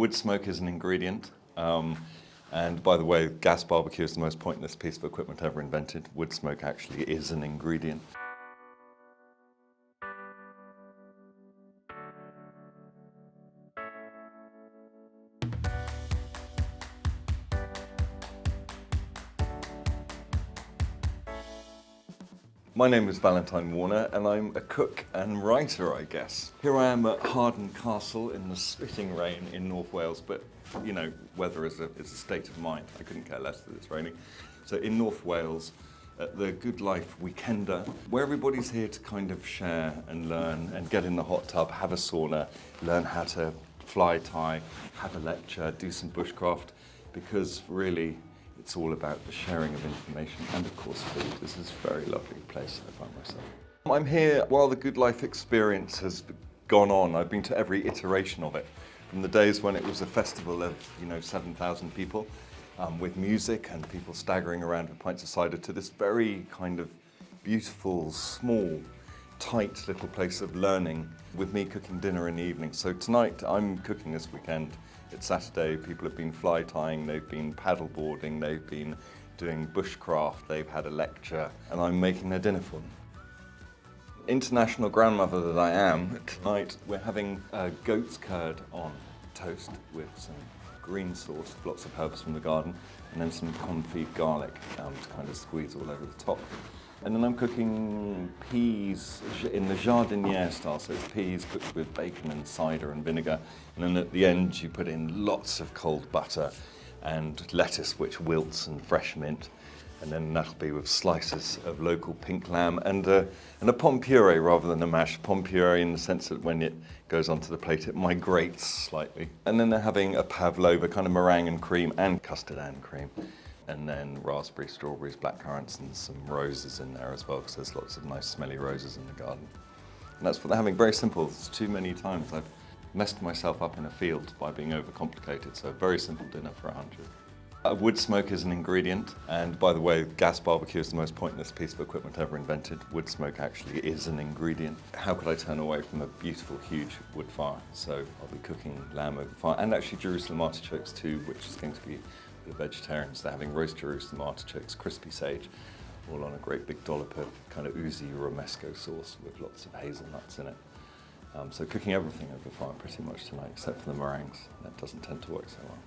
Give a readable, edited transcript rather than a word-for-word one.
Wood smoke is an ingredient. And by the way, gas barbecue is the most pointless piece of equipment ever invented. Wood smoke actually is an ingredient. My name is Valentine Warner and I'm a cook and writer, I guess. Here I am at Harden Castle in the spitting rain in North Wales, but you know, weather is a state of mind. I couldn't care less that it's raining. So in North Wales, at the Good Life Weekender, where everybody's here to kind of share and learn and get in the hot tub, have a sauna, learn how to fly tie, have a lecture, do some bushcraft, because really, it's all about the sharing of information and, of course, food. This is a very lovely place I find myself. I'm here while the Good Life experience has gone on. I've been to every iteration of it, from the days when it was a festival of 7,000 people with music and people staggering around with pints of cider, to this very kind of beautiful, small, tight little place of learning with me cooking dinner in the evening. So tonight I'm cooking this weekend. It's Saturday, people have been fly tying, they've been paddle boarding, they've been doing bushcraft, they've had a lecture, and I'm making their dinner for them. International grandmother that I am, tonight we're having goat's curd on toast with some green sauce, lots of herbs from the garden, and then some confit garlic to kind of squeeze all over the top. And then I'm cooking peas in the jardiniere style, so it's peas cooked with bacon and cider and vinegar. And then at the end you put in lots of cold butter and lettuce which wilts and fresh mint. And then that'll be with slices of local pink lamb and a pomme puree rather than a mashed pomme puree, in the sense that when it goes onto the plate it migrates slightly. And then they're having a pavlova, kind of meringue and cream and custard and cream. And then raspberries, strawberries, blackcurrants, and some roses in there as well, because there's lots of nice smelly roses in the garden. And that's what they're having, very simple. It's too many times I've messed myself up in a field by being overcomplicated, so a very simple dinner for 100. Wood smoke is an ingredient, and by the way, gas barbecue is the most pointless piece of equipment ever invented. Wood smoke actually is an ingredient. How could I turn away from a beautiful, huge wood fire? So I'll be cooking lamb over fire, and actually Jerusalem artichokes too, which is going to be the vegetarians. They're having roast Jerusalem artichokes, crispy sage, all on a great big dollop of kind of oozy romesco sauce with lots of hazelnuts in it. So cooking everything over fire pretty much tonight, except for the meringues. That doesn't tend to work so well.